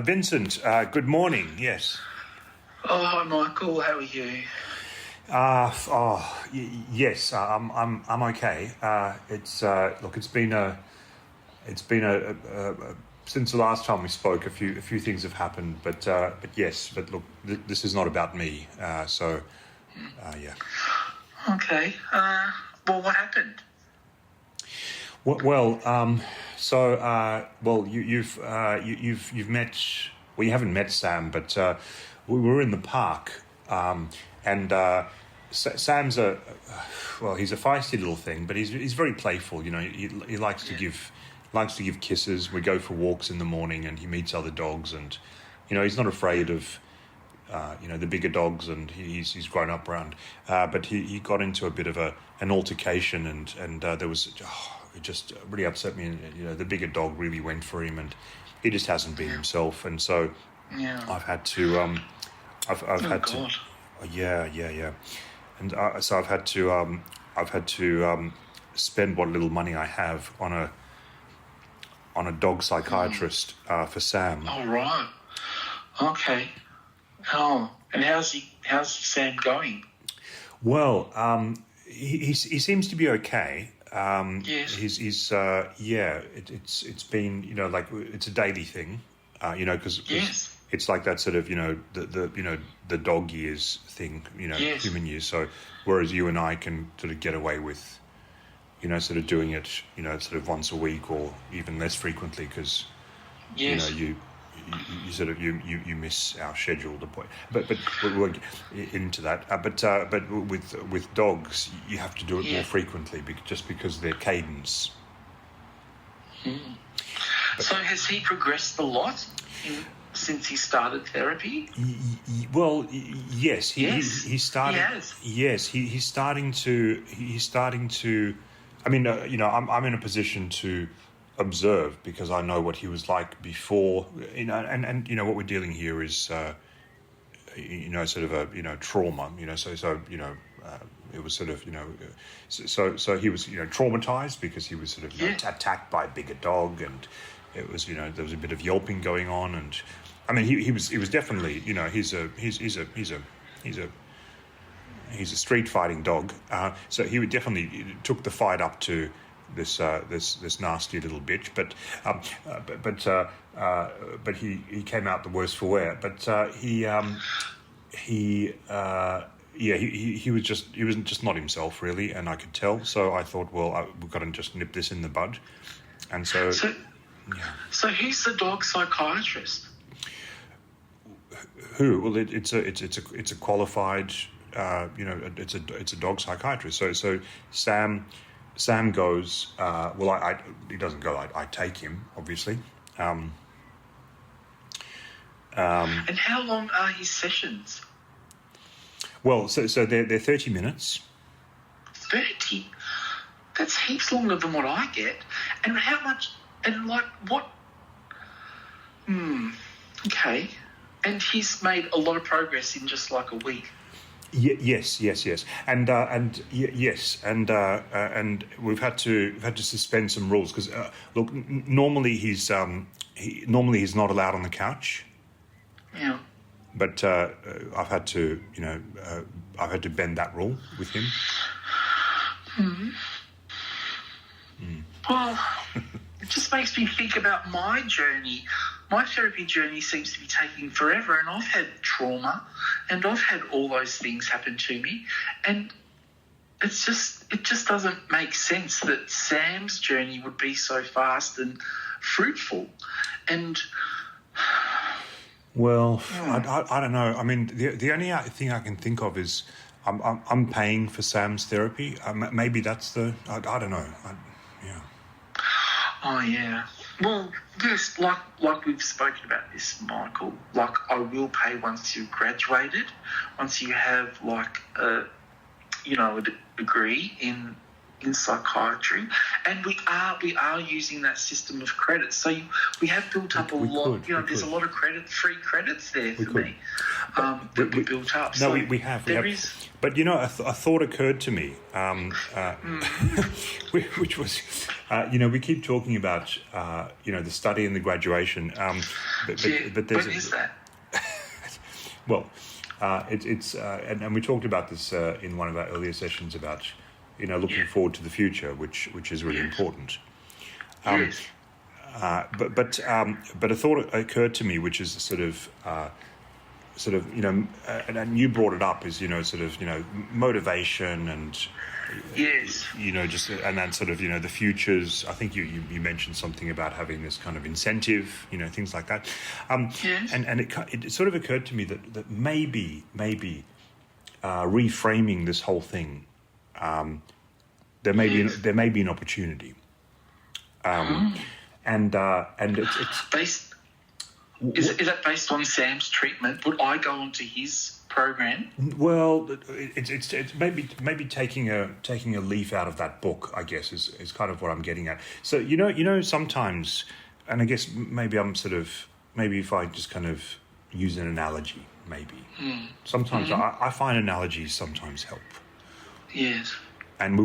Vincent, good morning. Yes. Oh, hi, Michael. How are you? Yes. I'm okay. It's been a since the last time we spoke, a few things have happened, but yes. But look, this is not about me. Yeah. Okay. Well, what happened? You've met. Well, you haven't met Sam, but we were in the park, and Sam's he's a feisty little thing, but he's very playful. You know, he likes to give kisses. We go for walks in the morning, and he meets other dogs, and you know, he's not afraid of the bigger dogs, and he's grown up around. But he got into a bit of an altercation, and there was. It just really upset me. You know, the bigger dog really went for him, and he just hasn't been himself. And so, I've had to. And so I've had to spend what little money I have on a dog psychiatrist for Sam. Oh, right. Okay. Oh, and how's Sam going? Well, he seems to be okay. Yes. It's been, you know, like it's a daily thing, because it's like that sort of, the dog years thing, human years. So whereas you and I can sort of get away with, sort of doing it, sort of once a week or even less frequently because, you sort of you miss our scheduled appointment, but we won't get into that. But with dogs, you have to do it more frequently just because their cadence. So has he progressed a lot since he started therapy? Well, yes, he started. He has. Yes, he's starting to. I mean, I'm in a position to observe because I know what he was like before, and what we're dealing here is sort of a trauma, it was sort of so he was traumatized because he was sort of attacked by a bigger dog, and it was there was a bit of yelping going on, and I mean he was definitely he's a street fighting dog, so he would definitely took the fight up to this nasty little bitch, but he came out the worse for wear. But he was just not himself really, and I could tell. So I thought, well, we've got to just nip this in the bud, and so. So who's the dog psychiatrist? Who? Well, it's a qualified, it's a dog psychiatrist. So Sam goes. He doesn't go. I take him, obviously. And how long are his sessions? Well, so they're 30 minutes. 30. That's heaps longer than what I get. And how much? And like what? Okay. And he's made a lot of progress in just like a week. Yes, and we've had to suspend some rules because look, normally he's not allowed on the couch. Yeah. But I've had to bend that rule with him. Well, it just makes me think about my journey. My therapy journey seems to be taking forever, and I've had trauma, and I've had all those things happen to me, and it just doesn't make sense that Sam's journey would be so fast and fruitful, and. Well, I don't know. I mean, the only thing I can think of is I'm paying for Sam's therapy. Maybe that's the I don't know. Oh yeah. Well, yes, like we've spoken about this, Michael. Like I will pay once you've graduated, once you have like a degree in in psychiatry, and we are using that system of credits. So we have built up a lot. There's a lot of free credits there for me that we built up. No, so we have. Is, but a thought occurred to me, which was, we keep talking about the study and the graduation. But there's when is that? Well, and we talked about this in one of our earlier sessions about looking forward to the future, which is really important. But a thought occurred to me, which is sort of and you brought it up, is motivation and just and then sort of the futures. I think you mentioned something about having this kind of incentive, things like that. And it sort of occurred to me that maybe reframing this whole thing, there may be an opportunity, and it's based. Is that based on Sam's treatment? Would I go onto his program? Well, it's maybe taking a leaf out of that book, I guess, is kind of what I'm getting at. So sometimes, and I guess maybe if I just kind of use an analogy, maybe sometimes I find analogies sometimes help. Yes. And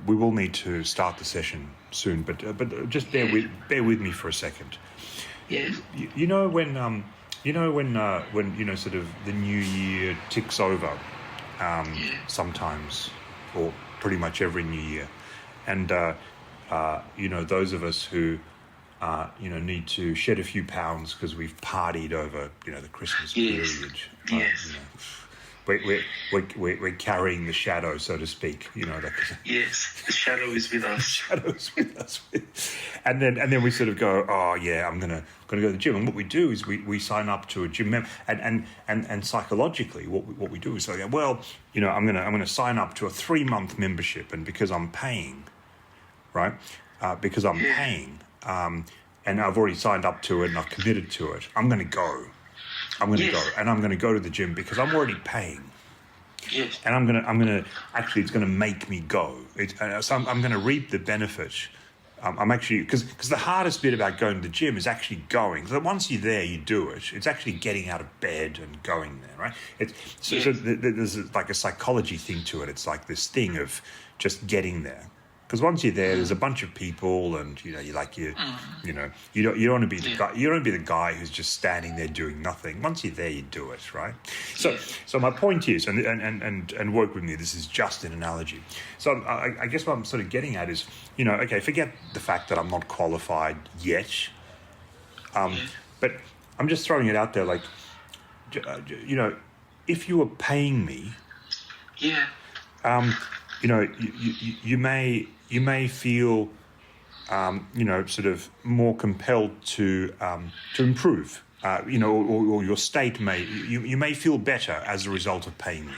we will need to start the session soon, but just bear with me for a second. Yes. When sort of the new year ticks over, sometimes, or pretty much every new year, and those of us who need to shed a few pounds because we've partied over the Christmas period. Yes. We're carrying the shadow, so to speak. Yes, the shadow is with us. Shadow's with us, and then we sort of go, oh yeah, I'm gonna go to the gym. And what we do is we sign up to a gym and psychologically, what we do is say, well, I'm gonna sign up to a 3-month membership, and because I'm paying, right? Paying, and I've already signed up to it and I've committed to it. I'm gonna go. Go, and I'm going to go to the gym because I'm already paying. Yes. And I'm going to actually, it's going to make me go. So I'm going to reap the benefit. I'm actually, because the hardest bit about going to the gym is actually going. So once you're there, you do it. It's actually getting out of bed and going there, right? So there's like a psychology thing to it. It's like this thing of just getting there. Because once you're there, there's a bunch of people, and you don't want to be the guy. You don't want to be the guy who's just standing there doing nothing. Once you're there, you do it, right? So my point is, and work with me. This is just an analogy. So I guess what I'm sort of getting at is, okay, forget the fact that I'm not qualified yet, but I'm just throwing it out there, like, if you were paying me, you may feel, sort of more compelled to improve, or your state you may feel better as a result of paying me.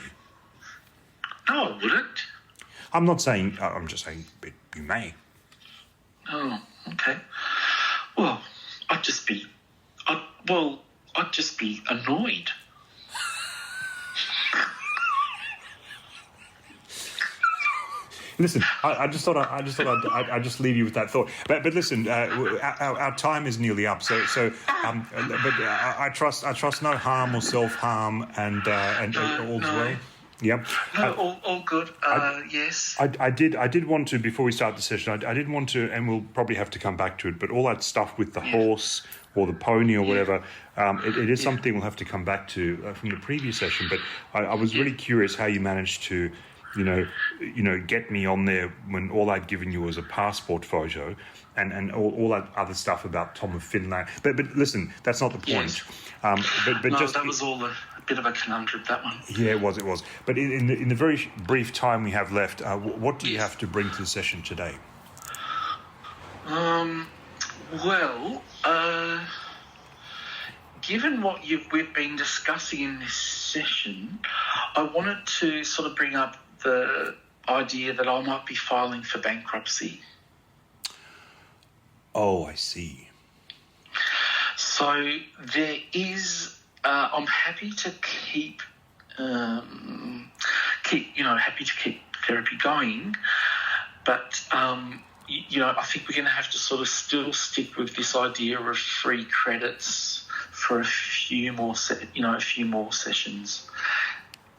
No, I wouldn't. I'm not saying. I'm just saying, but you may. Oh, okay. Well, I'd just be annoyed. Listen, I just thought I'd just leave you with that thought. But listen, our time is nearly up. So but I trust no harm or self-harm, and all's well. Yep. No, all good. Yes. I did want to, before we start the session, I did want to, and we'll probably have to come back to it, but all that stuff with the horse or the pony or whatever, it is something we'll have to come back to from the previous session. But I was really curious how you managed to, get me on there when all I'd given you was a passport photo and all that other stuff about Tom of Finland. But listen, that's not the point. Yes. That was all a bit of a conundrum, that one. Yeah, it was. But in the very brief time we have left, what do you have to bring to the session today? Given what we've been discussing in this session, I wanted to sort of bring up the idea that I might be filing for bankruptcy. Oh, I see. So there is. I'm happy to keep therapy going, But I think we're going to have to sort of still stick with this idea of free credits for a few more sessions.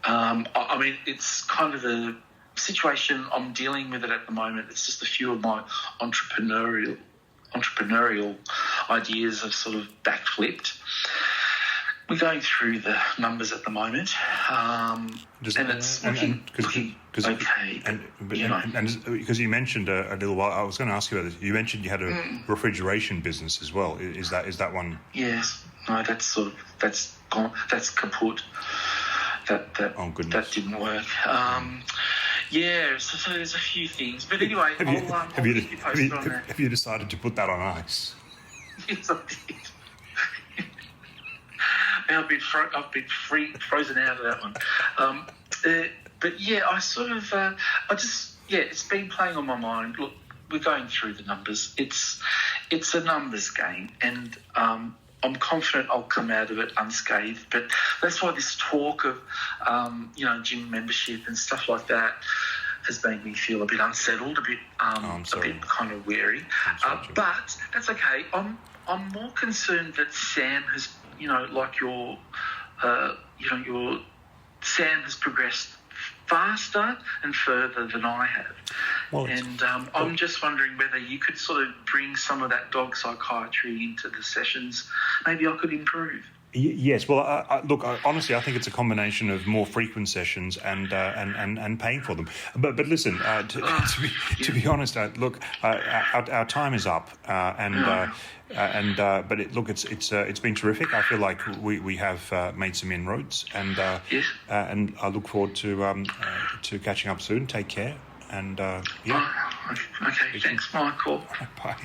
I mean, it's kind of the situation I'm dealing with it at the moment. It's just a few of my entrepreneurial ideas have sort of backflipped. We're going through the numbers at the moment, and it's looking okay. And because you mentioned a little while, I was going to ask you about this. You mentioned you had a refrigeration business as well. Is that one? Yes. No, that's gone. That's kaput. That didn't work. Yeah, so there's a few things, but anyway, have you decided to put that on ice? Yes, I did. I've been frozen out of that one. But yeah, it's been playing on my mind. Look, we're going through the numbers. It's a numbers game, and I'm confident I'll come out of it unscathed. But that's why this talk of gym membership and stuff like that has made me feel a bit unsettled, a bit kind of wary. But that's okay. I'm more concerned that Sam has, Sam has progressed faster and further than I have. Well, I'm just wondering whether you could sort of bring some of that dog psychiatry into the sessions. Maybe I could improve. Yes, well, look, honestly, I think it's a combination of more frequent sessions and paying for them. But listen, to be honest, look, our time is up, but it's been terrific. I feel like we have made some inroads, and and I look forward to catching up soon. Take care, and okay, thanks, Michael. Bye.